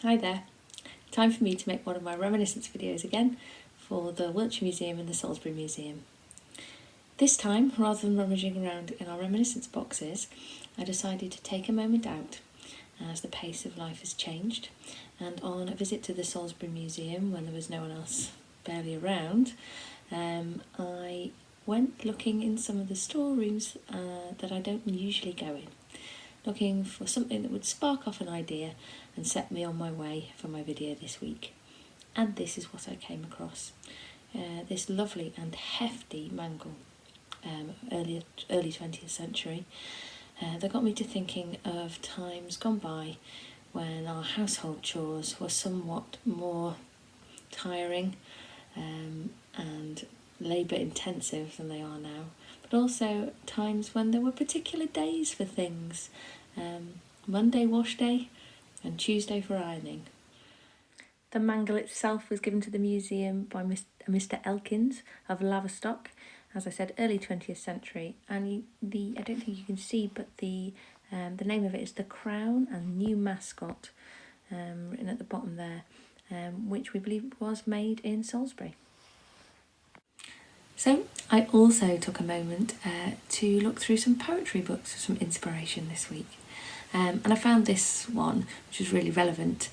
Hi there. Time for me to make one of my Reminiscence videos again for the Wiltshire Museum and the Salisbury Museum. This time, rather than rummaging around in our Reminiscence boxes, I decided to take a moment out as the pace of life has changed, and on a visit to the Salisbury Museum when there was no one else barely around, I went looking in some of the storerooms that I don't usually go in, looking for something that would spark off an idea and set me on my way for my video this week. And this is what I came across. This lovely and hefty mangle, early 20th century, that got me to thinking of times gone by when our household chores were somewhat more tiring and labour intensive than they are now, but also times when there were particular days for things. Monday wash day and Tuesday for ironing. The mangle itself was given to the museum by Mr. Elkins of Laverstock, as I said, early 20th century, and I don't think you can see, but the name of it is The Crown and New Mascot, written at the bottom there, which we believe was made in Salisbury. So I also took a moment to look through some poetry books for some inspiration this week. And I found this one, which was really relevant,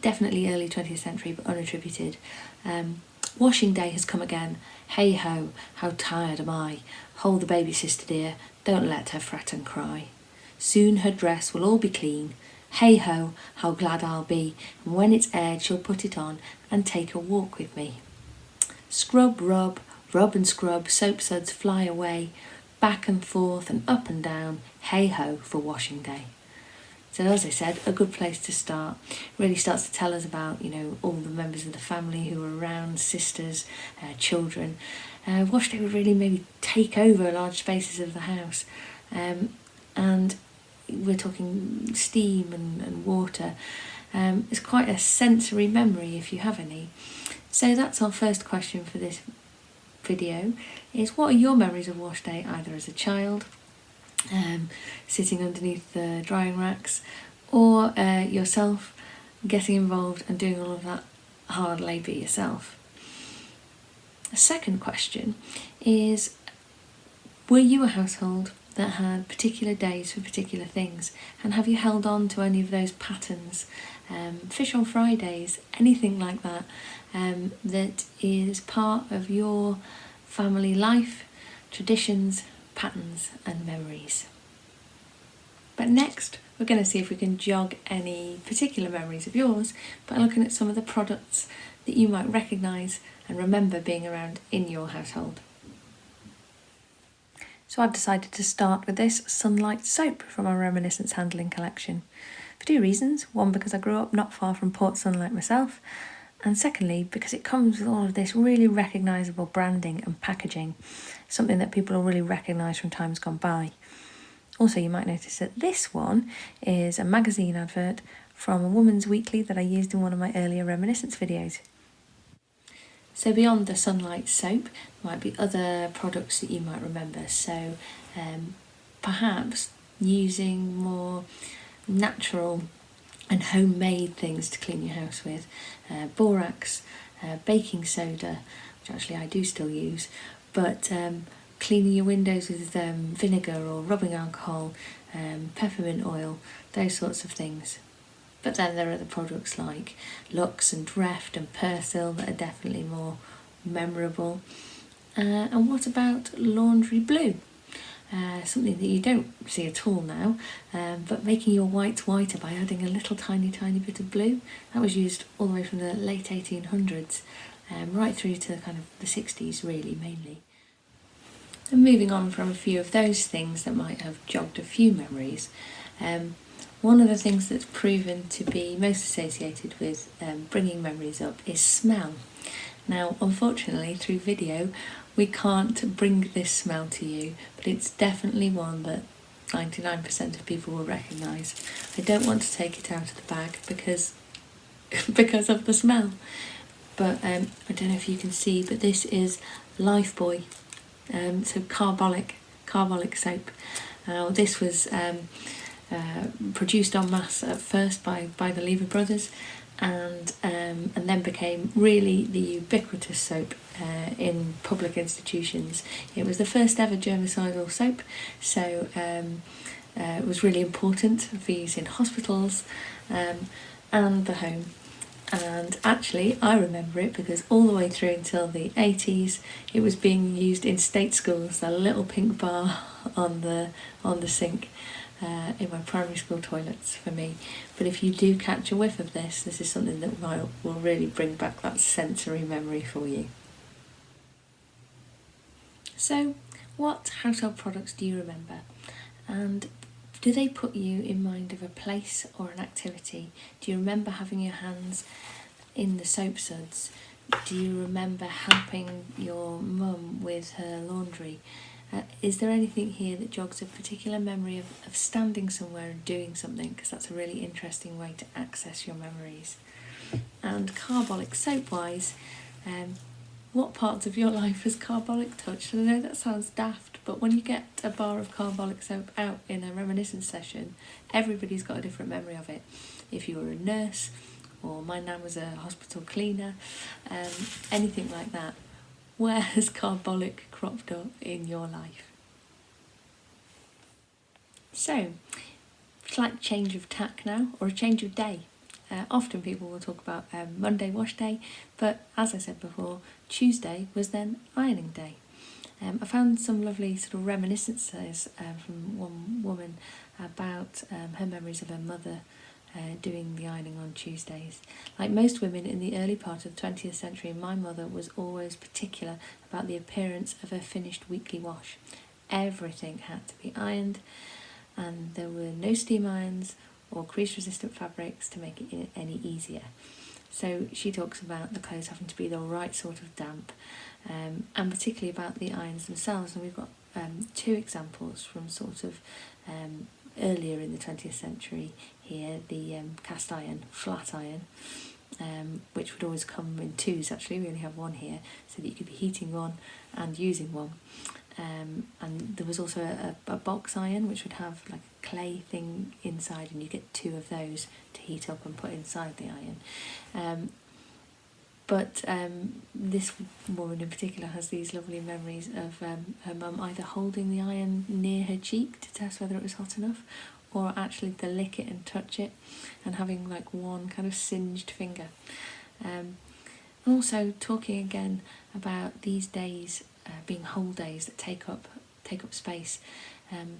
definitely early 20th century, but unattributed. Washing day has come again. Hey ho, how tired am I. Hold the baby sister dear, don't let her fret and cry. Soon her dress will all be clean. Hey ho, how glad I'll be. And when it's aired, she'll put it on and take a walk with me. Scrub, rub and scrub, soap suds fly away. Back and forth and up and down, hey ho for washing day. So as I said, a good place to start. Really starts to tell us about, all the members of the family who were around, sisters, children. Wash day would really maybe take over large spaces of the house. And we're talking steam and water. It's quite a sensory memory if you have any. So that's our first question for this video, is what are your memories of wash day, either as a child, sitting underneath the drying racks, or yourself getting involved and doing all of that hard labour yourself. The second question is, were you a household that had particular days for particular things, and have you held on to any of those patterns, fish on Fridays, anything like that, that is part of your family life, traditions, patterns and memories? But next, we're going to see if we can jog any particular memories of yours by looking at some of the products that you might recognise and remember being around in your household. So I've decided to start with this Sunlight soap from our Reminiscence handling collection, for two reasons. One, because I grew up not far from Port Sunlight myself, and secondly, because it comes with all of this really recognisable branding and packaging, something that people will really recognise from times gone by. Also, you might notice that this one is a magazine advert from a woman's weekly that I used in one of my earlier Reminiscence videos. So beyond the Sunlight soap, there might be other products that you might remember. So perhaps using more natural and homemade things to clean your house with. Borax, baking soda, which actually I do still use, but cleaning your windows with vinegar or rubbing alcohol, peppermint oil, those sorts of things. But then there are the products like Lux and Dreft and Persil that are definitely more memorable. And what about laundry blue? Something that you don't see at all now, but making your whites whiter by adding a little tiny bit of blue. That was used all the way from the late 1800s right through to kind of the 60s really, mainly. And moving on from a few of those things that might have jogged a few memories, one of the things that's proven to be most associated with bringing memories up is smell. Now, unfortunately, through video, we can't bring this smell to you, but it's definitely one that 99% of people will recognise. I don't want to take it out of the bag because of the smell. But I don't know if you can see, but this is Lifebuoy, so carbolic soap. This was produced en masse at first by the Lever brothers, and then became really the ubiquitous soap in public institutions. It was the first ever germicidal soap, so it was really important for use in hospitals and the home. And actually, I remember it because all the way through until the 80s, it was being used in state schools, the little pink bar on the sink in my primary school toilets for me. But if you do catch a whiff of this is something that will really bring back that sensory memory for you. So, what household products do you remember? And do they put you in mind of a place or an activity? Do you remember having your hands in the soap suds? Do you remember helping your mum with her laundry? Is there anything here that jogs a particular memory of standing somewhere and doing something? Because that's a really interesting way to access your memories. And carbolic soap-wise, what parts of your life has carbolic touched? And I know that sounds daft, but when you get a bar of carbolic soap out in a reminiscence session, everybody's got a different memory of it. If you were a nurse, or my nan was a hospital cleaner, anything like that, where has carbolic cropped up in your life? So, slight change of tack now, or a change of day. Often people will talk about Monday wash day, but as I said before, Tuesday was then ironing day. I found some lovely sort of reminiscences from one woman about her memories of her mother doing the ironing on Tuesdays. Like most women in the early part of the 20th century, my mother was always particular about the appearance of her finished weekly wash. Everything had to be ironed, and there were no steam irons or crease-resistant fabrics to make it any easier. So she talks about the clothes having to be the right sort of damp, and particularly about the irons themselves. And we've got two examples from sort of earlier in the 20th century here, the cast iron, flat iron, which would always come in twos actually. We only have one here, so that you could be heating one and using one. And there was also a box iron, which would have like a clay thing inside, and you get two of those to heat up and put inside the iron. But this woman in particular has these lovely memories of her mum either holding the iron near her cheek to test whether it was hot enough, or actually to lick it and touch it, and having like one kind of singed finger. Also talking again about these days being whole days that take up space.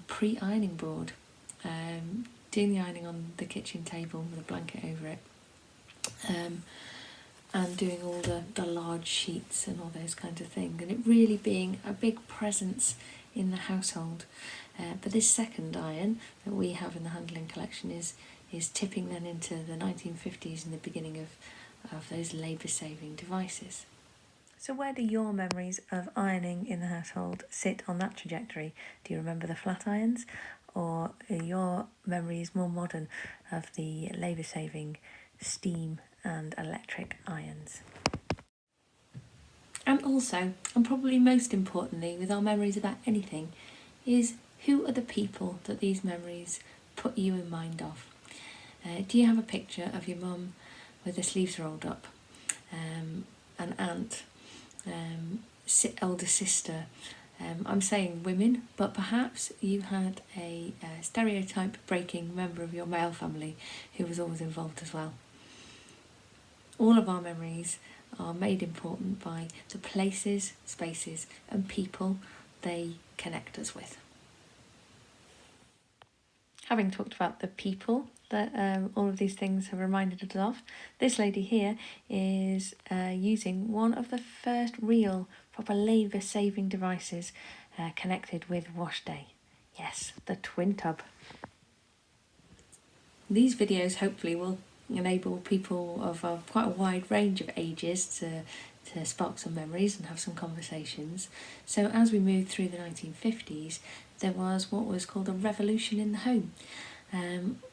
Pre-ironing board, doing the ironing on the kitchen table with a blanket over it, and doing all the large sheets and all those kinds of things, and it really being a big presence in the household. But this second iron that we have in the handling collection is tipping then into the 1950s and the beginning of those labour-saving devices. So where do your memories of ironing in the household sit on that trajectory? Do you remember the flat irons, or are your memories more modern of the labour-saving steam and electric irons? And also, and probably most importantly, with our memories about anything, is who are the people that these memories put you in mind of? Do you have a picture of your mum with her sleeves rolled up, an aunt, older sister? I'm saying women, but perhaps you had a stereotype breaking member of your male family who was always involved as well. All of our memories are made important by the places, spaces and people they connect us with. Having talked about the people that all of these things have reminded us of, this lady here is using one of the first real proper labour-saving devices connected with wash day. Yes, the twin tub. These videos hopefully will enable people of quite a wide range of ages to spark some memories and have some conversations. So as we moved through the 1950s, there was what was called a revolution in the home.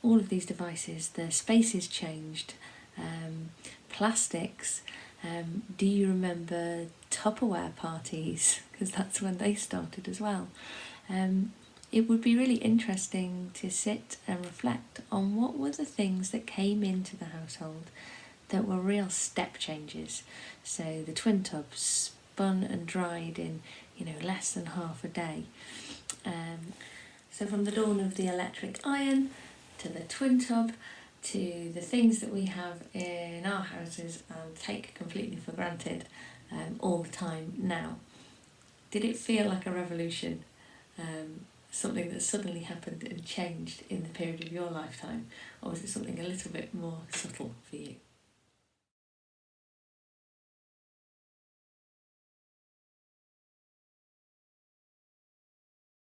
All of these devices, the spaces changed, plastics. Do you remember Tupperware parties? Because that's when they started as well. it would be really interesting to sit and reflect on what were the things that came into the household that were real step changes. So the twin tubs spun and dried in, less than half a day. So from the dawn of the electric iron to the twin tub to the things that we have in our houses and take completely for granted all the time now. Did it feel like a revolution? Something that suddenly happened and changed in the period of your lifetime? Or was it something a little bit more subtle for you?